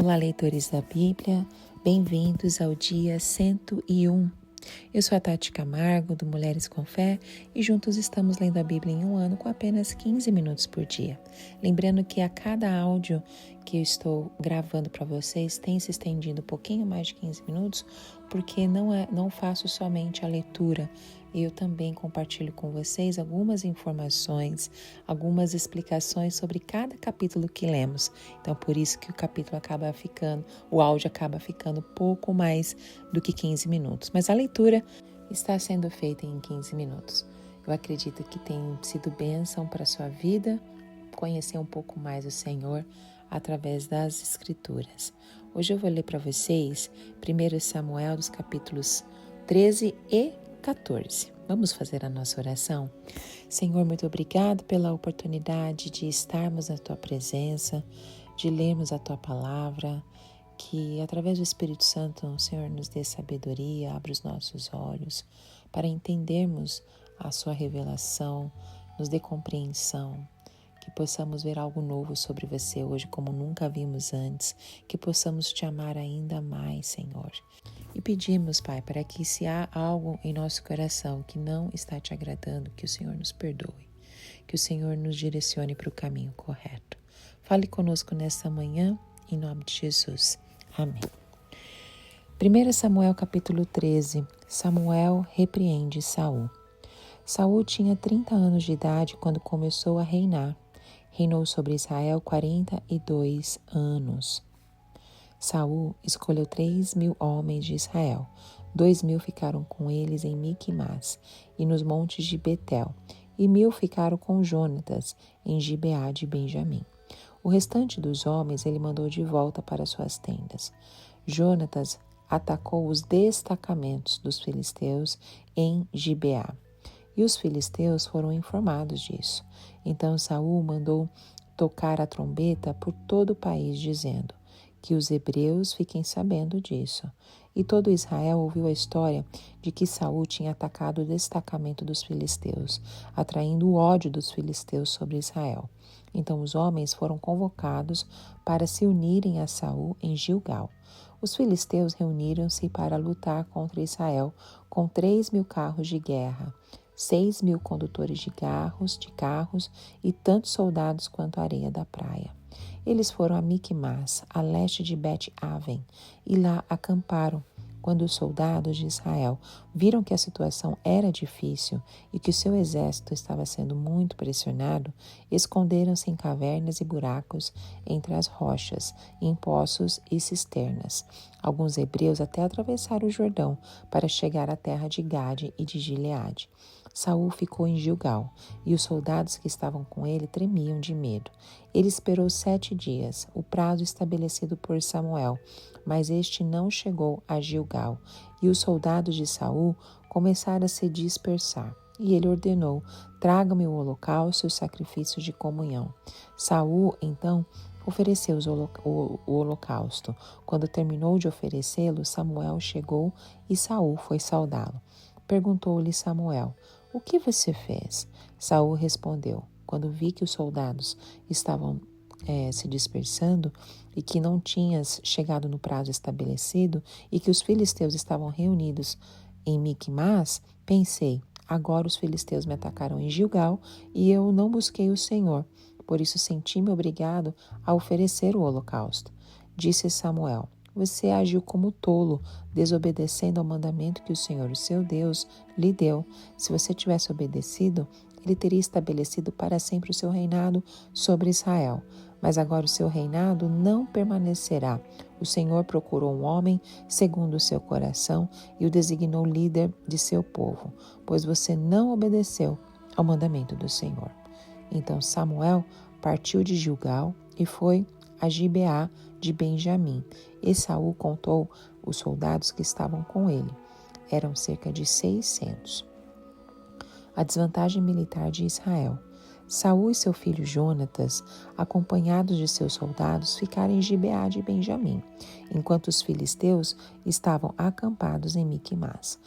Olá, leitores da Bíblia, bem-vindos ao dia 101. Eu sou a Tati Camargo, do Mulheres com Fé, e juntos estamos lendo a Bíblia em um ano com apenas 15 minutos por dia. Lembrando que a cada áudio que eu estou gravando para vocês tem se estendido um pouquinho mais de 15 minutos, porque não faço somente a leitura. Eu também compartilho com vocês algumas informações, algumas explicações sobre cada capítulo que lemos. Então, por isso que o áudio acaba ficando pouco mais do que 15 minutos. Mas a leitura está sendo feita em 15 minutos. Eu acredito que tem sido bênção para a sua vida, conhecer um pouco mais o Senhor através das Escrituras. Hoje eu vou ler para vocês 1 Samuel, dos capítulos 13 e 14. Vamos fazer a nossa oração? Senhor, muito obrigado pela oportunidade de estarmos na Tua presença, de lermos a Tua palavra, que através do Espírito Santo o Senhor nos dê sabedoria, abra os nossos olhos para entendermos a Sua revelação, nos dê compreensão, que possamos ver algo novo sobre você hoje como nunca vimos antes, que possamos Te amar ainda mais, Senhor. E pedimos, Pai, para que se há algo em nosso coração que não está Te agradando, que o Senhor nos perdoe, que o Senhor nos direcione para o caminho correto. Fale conosco nesta manhã, em nome de Jesus. Amém. 1 Samuel capítulo 13. Samuel repreende Saul. Saul tinha 30 anos de idade quando começou a reinar. Reinou sobre Israel 42 anos. Saul escolheu 3.000 homens de Israel. 2.000 ficaram com eles em Miquimás e nos montes de Betel, e 1.000 ficaram com Jonatas em Gibeá de Benjamim. O restante dos homens ele mandou de volta para suas tendas. Jonatas atacou os destacamentos dos filisteus em Gibeá, e os filisteus foram informados disso. Então Saul mandou tocar a trombeta por todo o país, dizendo: que os hebreus fiquem sabendo disso. E todo Israel ouviu a história de que Saul tinha atacado o destacamento dos filisteus, atraindo o ódio dos filisteus sobre Israel. Então os homens foram convocados para se unirem a Saul em Gilgal. Os filisteus reuniram-se para lutar contra Israel com 3.000 carros de guerra, 6.000 condutores de carros e tantos soldados quanto a areia da praia. Eles foram a Miquimás, a leste de Bet-Aven, e lá acamparam. Quando os soldados de Israel viram que a situação era difícil e que o seu exército estava sendo muito pressionado, esconderam-se em cavernas e buracos entre as rochas, em poços e cisternas. Alguns hebreus até atravessaram o Jordão para chegar à terra de Gade e de Gileade. Saul ficou em Gilgal, e os soldados que estavam com ele tremiam de medo. Ele esperou 7 dias, o prazo estabelecido por Samuel, mas este não chegou a Gilgal, e os soldados de Saul começaram a se dispersar. E ele ordenou: tragam-me o holocausto e os sacrifícios de comunhão. Saul, então, ofereceu o holocausto. Quando terminou de oferecê-lo, Samuel chegou e Saul foi saudá-lo. Perguntou-lhe Samuel: o que você fez? Saul respondeu: quando vi que os soldados estavam se dispersando e que não tinhas chegado no prazo estabelecido e que os filisteus estavam reunidos em Miquimás, pensei: agora os filisteus me atacaram em Gilgal e eu não busquei o Senhor. Por isso senti-me obrigado a oferecer o holocausto. Disse Samuel: você agiu como tolo, desobedecendo ao mandamento que o Senhor, o seu Deus, lhe deu. Se você tivesse obedecido, ele teria estabelecido para sempre o seu reinado sobre Israel. Mas agora o seu reinado não permanecerá. O Senhor procurou um homem segundo o seu coração e o designou líder de seu povo, pois você não obedeceu ao mandamento do Senhor. Então Samuel partiu de Gilgal e foi a Gibeá de Benjamim. E Saul contou os soldados que estavam com ele. Eram cerca de 600. A desvantagem militar de Israel. Saul e seu filho Jonatas, acompanhados de seus soldados, ficaram em Gibeá de Benjamim, enquanto os filisteus estavam acampados em Miquimás.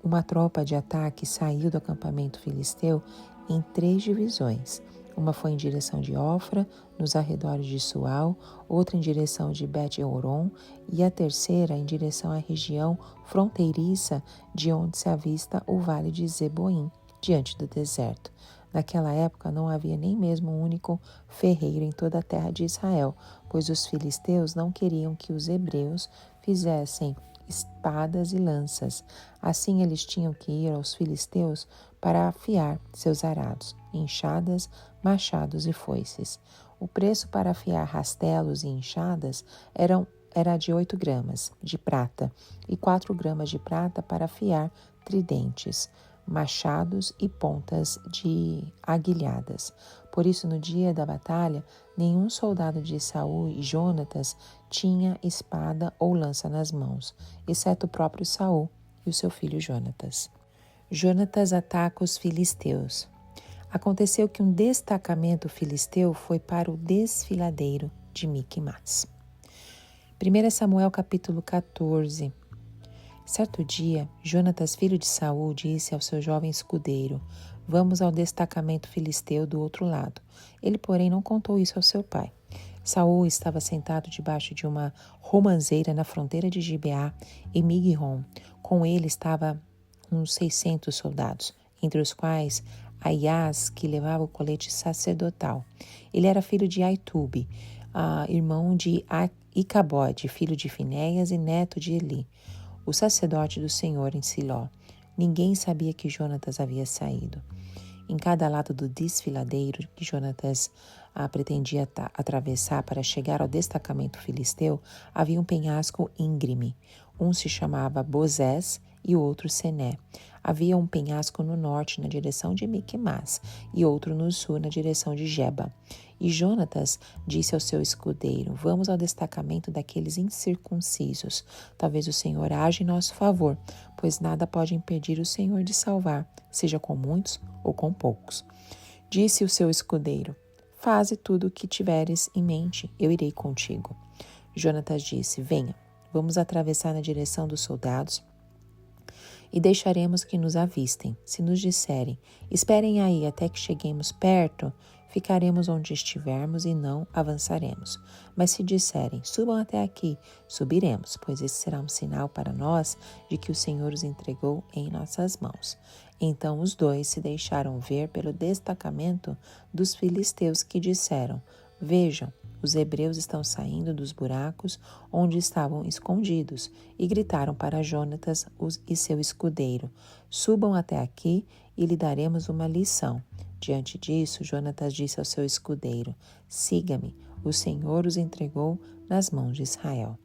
Uma tropa de ataque saiu do acampamento filisteu em 3 divisões. Uma foi em direção de Ofra, nos arredores de Sual, outra em direção de Bet-Horon e a terceira em direção à região fronteiriça de onde se avista o vale de Zeboim, diante do deserto. Naquela época não havia nem mesmo um único ferreiro em toda a terra de Israel, pois os filisteus não queriam que os hebreus fizessem espadas e lanças. Assim eles tinham que ir aos filisteus para afiar seus arados, enxadas, machados e foices. O preço para afiar rastelos e enxadas era de 8 gramas de prata e 4 gramas de prata para afiar tridentes, machados e pontas de aguilhadas. Por isso, no dia da batalha, nenhum soldado de Saul e Jonatas tinha espada ou lança nas mãos, exceto o próprio Saul e o seu filho Jonatas. Jonatas ataca os filisteus. Aconteceu que um destacamento filisteu foi para o desfiladeiro de Miquimás. 1 Samuel capítulo 14. Certo dia, Jonatas, filho de Saul, disse ao seu jovem escudeiro: "Vamos ao destacamento filisteu do outro lado." Ele, porém, não contou isso ao seu pai. Saul estava sentado debaixo de uma romanceira na fronteira de Gibeá, em Migron. Com ele estava uns 600 soldados, entre os quais Aias, que levava o colete sacerdotal. Ele era filho de Aitube, irmão de Icabode, filho de Finéias e neto de Eli, o sacerdote do Senhor em Siló. Ninguém sabia que Jonatas havia saído. Em cada lado do desfiladeiro que Jonatas pretendia atravessar para chegar ao destacamento filisteu, havia um penhasco íngreme. Um se chamava Bozés e o outro Sené. Havia um penhasco no norte, na direção de Miquimás, e outro no sul, na direção de Geba. E Jonatas disse ao seu escudeiro: "Vamos ao destacamento daqueles incircuncisos. Talvez o Senhor age em nosso favor, pois nada pode impedir o Senhor de salvar, seja com muitos ou com poucos." Disse o seu escudeiro: "Faze tudo o que tiveres em mente, eu irei contigo." Jonatas disse: "Venha, vamos atravessar na direção dos soldados e deixaremos que nos avistem. Se nos disserem: 'Esperem aí até que cheguemos perto', ficaremos onde estivermos e não avançaremos. Mas se disserem: 'Subam até aqui', subiremos, pois esse será um sinal para nós de que o Senhor os entregou em nossas mãos." Então os dois se deixaram ver pelo destacamento dos filisteus, que disseram: "Vejam, os hebreus estão saindo dos buracos onde estavam escondidos", e gritaram para Jonatas e seu escudeiro: "Subam até aqui e lhe daremos uma lição." Diante disso, Jonatas disse ao seu escudeiro: "Siga-me, o Senhor os entregou nas mãos de Israel."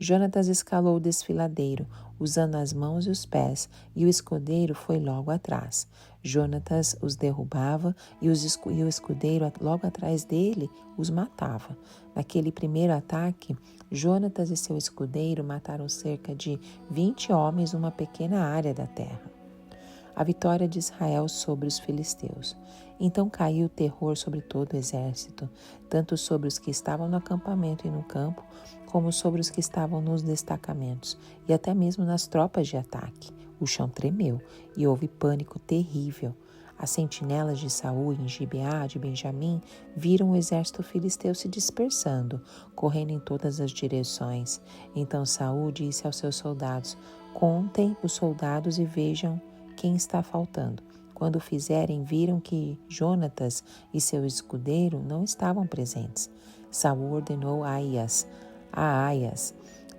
Jonatas escalou o desfiladeiro, usando as mãos e os pés, e o escudeiro foi logo atrás. Jonatas os derrubava e o escudeiro logo atrás dele os matava. Naquele primeiro ataque, Jonatas e seu escudeiro mataram cerca de 20 homens numa pequena área da terra. A vitória de Israel sobre os filisteus. Então caiu o terror sobre todo o exército, tanto sobre os que estavam no acampamento e no campo, como sobre os que estavam nos destacamentos, e até mesmo nas tropas de ataque. O chão tremeu e houve pânico terrível. As sentinelas de Saul em Gibeá de Benjamim viram o exército filisteu se dispersando, correndo em todas as direções. Então Saul disse aos seus soldados: "Contem os soldados e vejam quem está faltando." Quando o fizerem, viram que Jonatas e seu escudeiro não estavam presentes. Saul ordenou a Aias: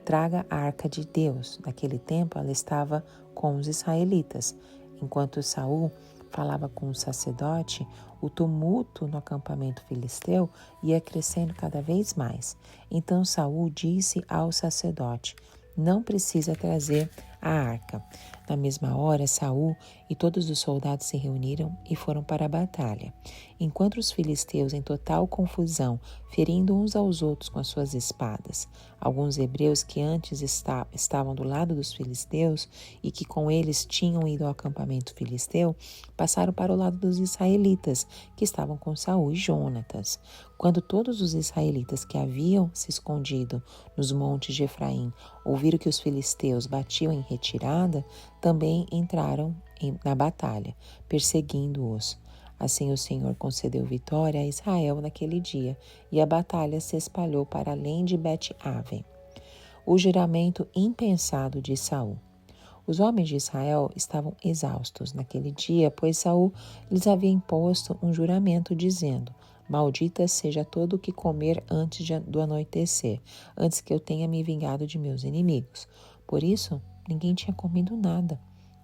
"Traga a arca de Deus." Naquele tempo ela estava com os israelitas. Enquanto Saul falava com o sacerdote, o tumulto no acampamento filisteu ia crescendo cada vez mais. Então Saul disse ao sacerdote: "Não precisa trazer a arca." Na mesma hora, Saul e todos os soldados se reuniram e foram para a batalha. Enquanto os filisteus, em total confusão, ferindo uns aos outros com as suas espadas, alguns hebreus que antes estavam do lado dos filisteus e que com eles tinham ido ao acampamento filisteu, passaram para o lado dos israelitas, que estavam com Saul e Jonatas. Quando todos os israelitas que haviam se escondido nos montes de Efraim ouviram que os filisteus batiam em retirada, também entraram na batalha, perseguindo-os. Assim o Senhor concedeu vitória a Israel naquele dia, e a batalha se espalhou para além de Bet-Aven. O juramento impensado de Saul. Os homens de Israel estavam exaustos naquele dia, pois Saul lhes havia imposto um juramento dizendo: Maldita seja todo o que comer antes do anoitecer, antes que eu tenha me vingado de meus inimigos. Por isso, ninguém tinha comido nada.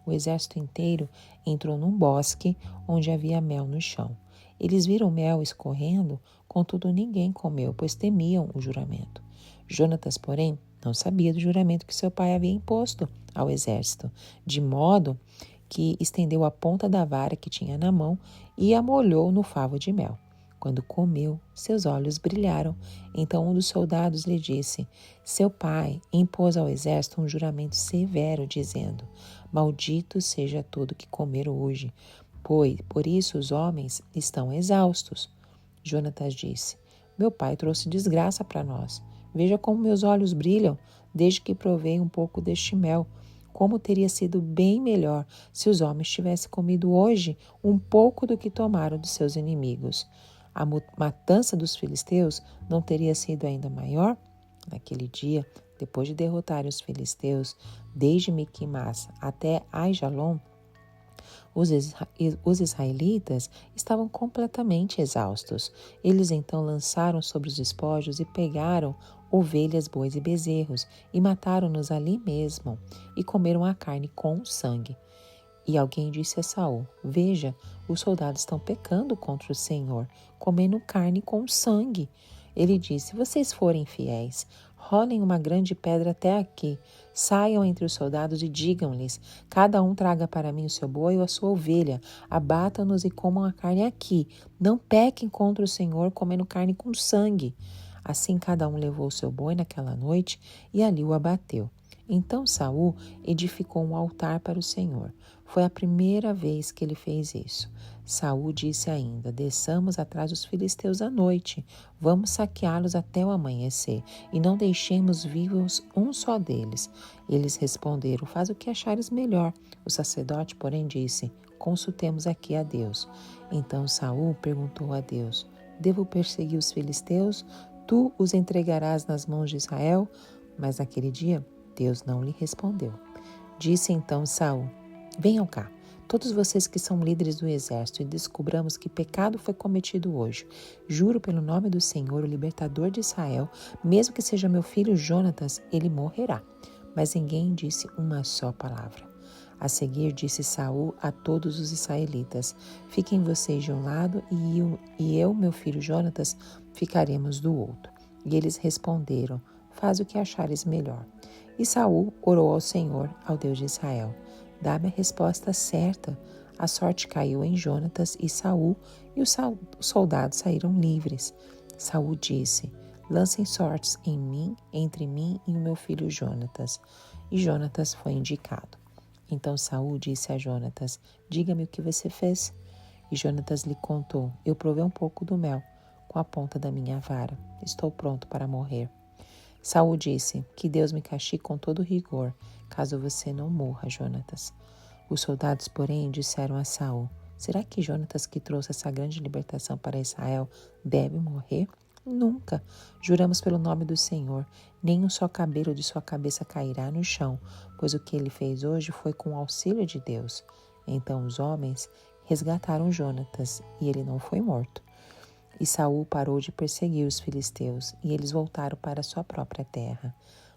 O exército inteiro entrou num bosque onde havia mel no chão. Eles viram mel escorrendo, contudo ninguém comeu, pois temiam o juramento. Jonatas, porém, não sabia do juramento que seu pai havia imposto ao exército, de modo que estendeu a ponta da vara que tinha na mão e a molhou no favo de mel. Quando comeu, seus olhos brilharam. Então um dos soldados lhe disse: Seu pai impôs ao exército um juramento severo, dizendo: Maldito seja todo que comer hoje, pois por isso os homens estão exaustos. Jonatas disse: Meu pai trouxe desgraça para nós. Veja como meus olhos brilham desde que provei um pouco deste mel. Como teria sido bem melhor se os homens tivessem comido hoje um pouco do que tomaram dos seus inimigos. A matança dos filisteus não teria sido ainda maior? Naquele dia, depois de derrotarem os filisteus, desde Miquimás até Aijalon, os israelitas estavam completamente exaustos. Eles então lançaram sobre os despojos e pegaram ovelhas, bois e bezerros e mataram-nos ali mesmo e comeram a carne com sangue. E alguém disse a Saul: Veja, os soldados estão pecando contra o Senhor, comendo carne com sangue. Ele disse: Se vocês forem fiéis, rolem uma grande pedra até aqui. Saiam entre os soldados e digam-lhes: Cada um traga para mim o seu boi ou a sua ovelha. Abatam-nos e comam a carne aqui. Não pequem contra o Senhor comendo carne com sangue. Assim cada um levou o seu boi naquela noite e ali o abateu. Então Saul edificou um altar para o Senhor. Foi a primeira vez que ele fez isso. Saul disse ainda: Desçamos atrás dos filisteus à noite. Vamos saqueá-los até o amanhecer e não deixemos vivos um só deles. Eles responderam: Faz o que achares melhor. O sacerdote, porém, disse: Consultemos aqui a Deus. Então Saul perguntou a Deus: Devo perseguir os filisteus? Tu os entregarás nas mãos de Israel? Mas naquele dia Deus não lhe respondeu. Disse então Saul: Venham cá, todos vocês que são líderes do exército, e descubramos que pecado foi cometido hoje. Juro pelo nome do Senhor, o libertador de Israel, mesmo que seja meu filho Jonatas, ele morrerá. Mas ninguém disse uma só palavra. A seguir disse Saul a todos os israelitas: Fiquem vocês de um lado e eu, meu filho Jonatas, ficaremos do outro. E eles responderam: Faz o que achares melhor. E Saul orou ao Senhor, ao Deus de Israel: Dá-me a resposta certa. A sorte caiu em Jonatas e Saul, e os soldados saíram livres. Saul disse: Lancem sortes em mim, entre mim e o meu filho Jonatas. E Jonatas foi indicado. Então Saul disse a Jonatas: Diga-me o que você fez. E Jonatas lhe contou: Eu provei um pouco do mel com a ponta da minha vara. Estou pronto para morrer. Saul disse: Que Deus me castigue com todo rigor, caso você não morra, Jonatas. Os soldados, porém, disseram a Saul: Será que Jonatas, que trouxe essa grande libertação para Israel, deve morrer? Nunca. Juramos pelo nome do Senhor, nem um só cabelo de sua cabeça cairá no chão, pois o que ele fez hoje foi com o auxílio de Deus. Então os homens resgataram Jonatas, e ele não foi morto. E Saul parou de perseguir os filisteus, e eles voltaram para sua própria terra.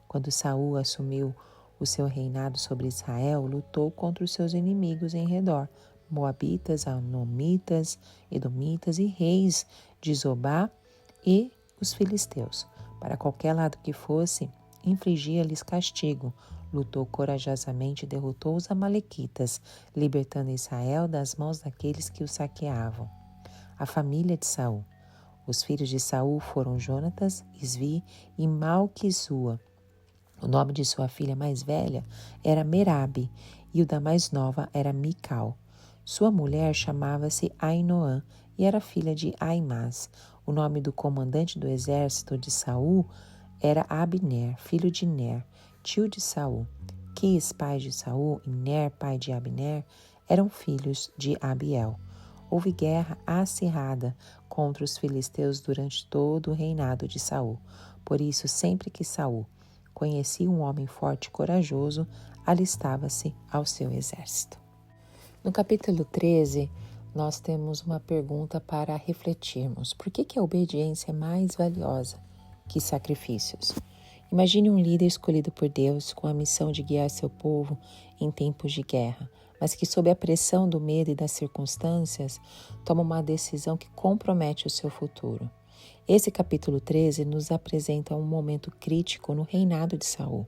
Quando Saul assumiu o seu reinado sobre Israel, lutou contra os seus inimigos em redor, moabitas, anomitas, edomitas e reis de Zobá e os filisteus. Para qualquer lado que fosse, infligia-lhes castigo. Lutou corajosamente e derrotou os amalequitas, libertando Israel das mãos daqueles que o saqueavam. A família de Saul. Os filhos de Saul foram Jonatas, Isvi e Malquissua. O nome de sua filha mais velha era Merabe e o da mais nova era Mical. Sua mulher chamava-se Ainoã e era filha de Aimás. O nome do comandante do exército de Saul era Abner, filho de Ner, tio de Saul. Quis, pai de Saul, e Ner, pai de Abner, eram filhos de Abiel. houve guerra acirrada contra os filisteus durante todo o reinado de Saul. Por isso, sempre que Saul conhecia um homem forte e corajoso, alistava-se ao seu exército. No capítulo 13, nós temos uma pergunta para refletirmos. Por que a obediência é mais valiosa que sacrifícios? Imagine um líder escolhido por Deus com a missão de guiar seu povo em tempos de guerra, mas que, sob a pressão do medo e das circunstâncias, toma uma decisão que compromete o seu futuro. Esse capítulo 13 nos apresenta um momento crítico no reinado de Saul,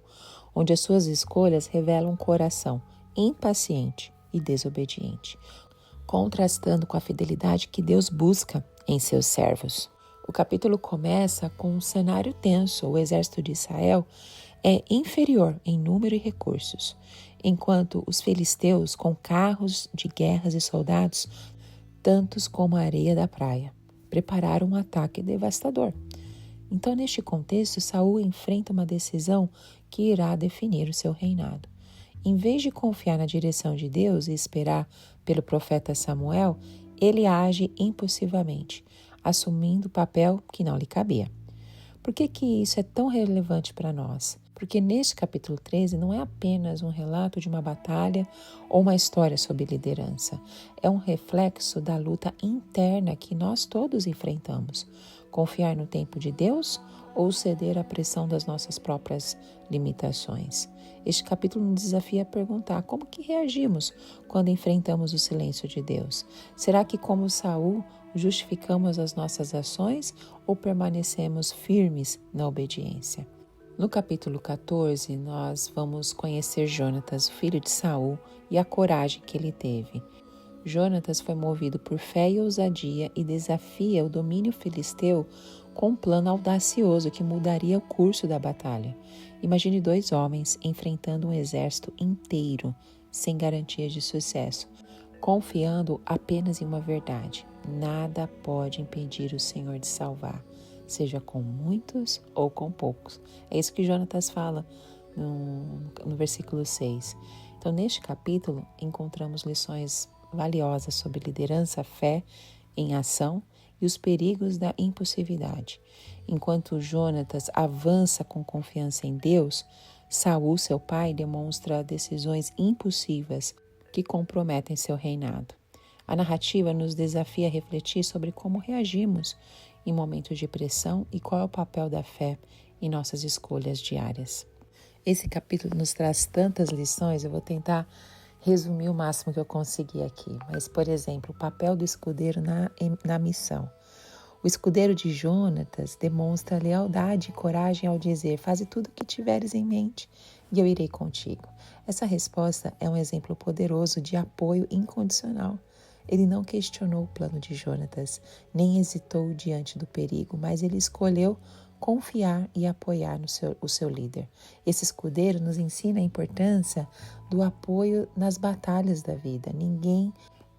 onde as suas escolhas revelam um coração impaciente e desobediente, contrastando com a fidelidade que Deus busca em seus servos. O capítulo começa com um cenário tenso. O exército de Israel é inferior em número e recursos, enquanto os filisteus, com carros de guerras e soldados, tantos como a areia da praia, prepararam um ataque devastador. Então, neste contexto, Saul enfrenta uma decisão que irá definir o seu reinado. Em vez de confiar na direção de Deus e esperar pelo profeta Samuel, ele age impulsivamente, assumindo o papel que não lhe cabia. Por que isso é tão relevante para nós? Porque neste capítulo 13 não é apenas um relato de uma batalha ou uma história sobre liderança. É um reflexo da luta interna que nós todos enfrentamos. Confiar no tempo de Deus ou ceder à pressão das nossas próprias limitações. Este capítulo nos desafia a perguntar como que reagimos quando enfrentamos o silêncio de Deus. Será que, como Saul, justificamos as nossas ações ou permanecemos firmes na obediência? No capítulo 14, nós vamos conhecer Jonatas, o filho de Saul, e a coragem que ele teve. Jonatas foi movido por fé e ousadia e desafia o domínio filisteu com um plano audacioso que mudaria o curso da batalha. Imagine 2 homens enfrentando um exército inteiro, sem garantias de sucesso, confiando apenas em uma verdade: nada pode impedir o Senhor de salvar, seja com muitos ou com poucos. É isso que Jonatas fala no versículo 6. Então, neste capítulo, encontramos lições valiosas sobre liderança, fé em ação e os perigos da impulsividade. Enquanto Jonatas avança com confiança em Deus, Saul, seu pai, demonstra decisões impulsivas que comprometem seu reinado. A narrativa nos desafia a refletir sobre como reagimos em momentos de pressão e qual é o papel da fé em nossas escolhas diárias. Esse capítulo nos traz tantas lições, eu vou tentar resumir o máximo que eu conseguir aqui. Mas, por exemplo, o papel do escudeiro na missão. O escudeiro de Jonatas demonstra lealdade e coragem ao dizer: faze tudo o que tiveres em mente e eu irei contigo. Essa resposta é um exemplo poderoso de apoio incondicional. Ele não questionou o plano de Jonatas, nem hesitou diante do perigo, mas ele escolheu confiar e apoiar o seu líder. Esse escudeiro nos ensina a importância do apoio nas batalhas da vida. Ninguém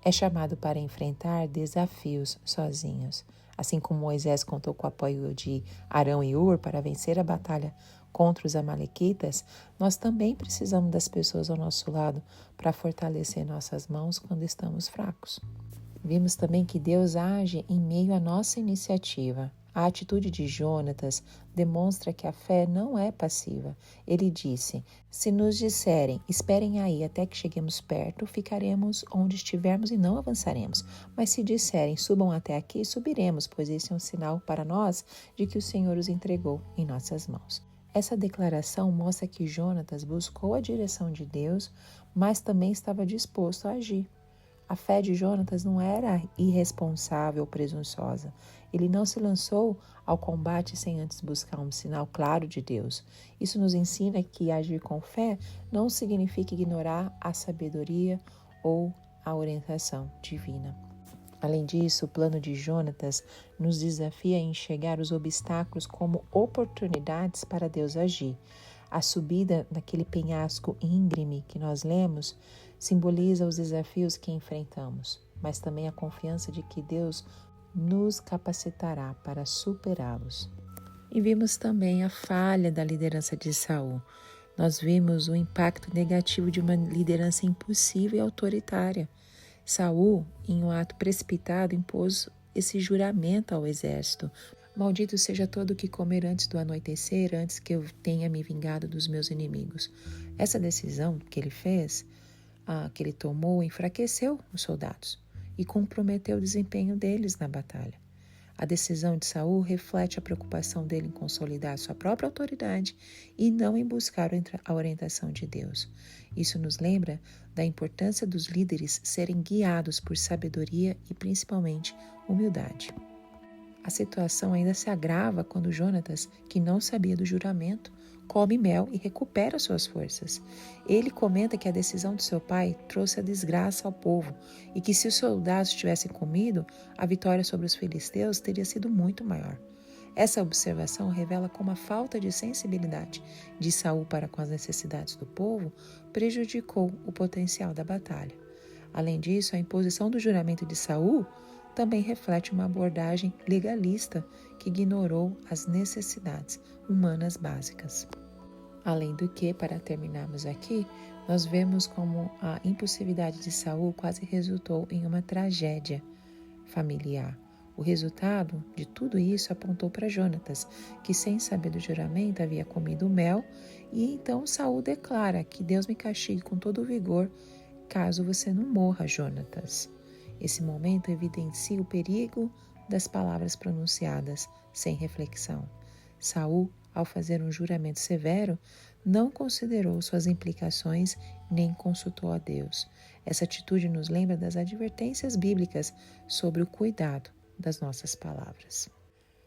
é chamado para enfrentar desafios sozinhos. Assim como Moisés contou com o apoio de Arão e Hur para vencer a batalha contra os amalequitas, nós também precisamos das pessoas ao nosso lado para fortalecer nossas mãos quando estamos fracos. Vimos também que Deus age em meio à nossa iniciativa. A atitude de Jonatas demonstra que a fé não é passiva. Ele disse: se nos disserem, esperem aí até que cheguemos perto, ficaremos onde estivermos e não avançaremos. Mas se disserem, subam até aqui, subiremos, pois esse é um sinal para nós de que o Senhor os entregou em nossas mãos. Essa declaração mostra que Jonatas buscou a direção de Deus, mas também estava disposto a agir. A fé de Jonatas não era irresponsável ou presunçosa. Ele não se lançou ao combate sem antes buscar um sinal claro de Deus. Isso nos ensina que agir com fé não significa ignorar a sabedoria ou a orientação divina. Além disso, o plano de Jonatas nos desafia a enxergar os obstáculos como oportunidades para Deus agir. A subida naquele penhasco íngreme que nós lemos simboliza os desafios que enfrentamos, mas também a confiança de que Deus nos capacitará para superá-los. E vimos também a falha da liderança de Saul. Nós vimos o impacto negativo de uma liderança impulsiva e autoritária. Saul, em um ato precipitado, impôs esse juramento ao exército: maldito seja todo o que comer antes do anoitecer, antes que eu tenha me vingado dos meus inimigos. Essa decisão que ele fez, que ele tomou, enfraqueceu os soldados e comprometeu o desempenho deles na batalha. A decisão de Saul reflete a preocupação dele em consolidar sua própria autoridade e não em buscar a orientação de Deus. Isso nos lembra da importância dos líderes serem guiados por sabedoria e principalmente humildade. A situação ainda se agrava quando Jonatas, que não sabia do juramento, come mel e recupera suas forças. Ele comenta que a decisão de seu pai trouxe a desgraça ao povo e que se os soldados tivessem comido, a vitória sobre os filisteus teria sido muito maior. Essa observação revela como a falta de sensibilidade de Saul para com as necessidades do povo prejudicou o potencial da batalha. Além disso, a imposição do juramento de Saul também reflete uma abordagem legalista que ignorou as necessidades humanas básicas. Além do que, para terminarmos aqui, nós vemos como a impulsividade de Saul quase resultou em uma tragédia familiar. O resultado de tudo isso apontou para Jonatas, que sem saber do juramento havia comido mel, e então Saul declara que Deus me castigue com todo o vigor caso você não morra, Jonatas. Esse momento evidencia o perigo das palavras pronunciadas sem reflexão. Saul, ao fazer um juramento severo, não considerou suas implicações nem consultou a Deus. Essa atitude nos lembra das advertências bíblicas sobre o cuidado das nossas palavras.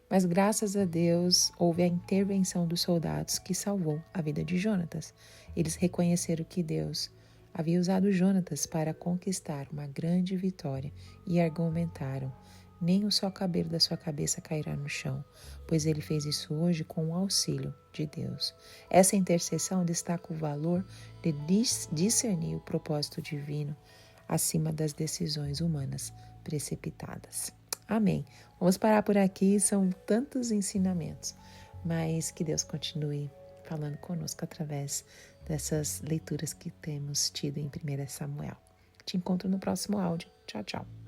Mas graças a Deus houve a intervenção dos soldados que salvou a vida de Jonatas. Eles reconheceram que Deus havia usado Jonatas para conquistar uma grande vitória e argumentaram: nem o só cabelo da sua cabeça cairá no chão, pois ele fez isso hoje com o auxílio de Deus. Essa intercessão destaca o valor de discernir o propósito divino acima das decisões humanas precipitadas. Amém. Vamos parar por aqui, são tantos ensinamentos, mas que Deus continue falando conosco através dessas leituras que temos tido em 1 Samuel. Te encontro no próximo áudio. Tchau, tchau.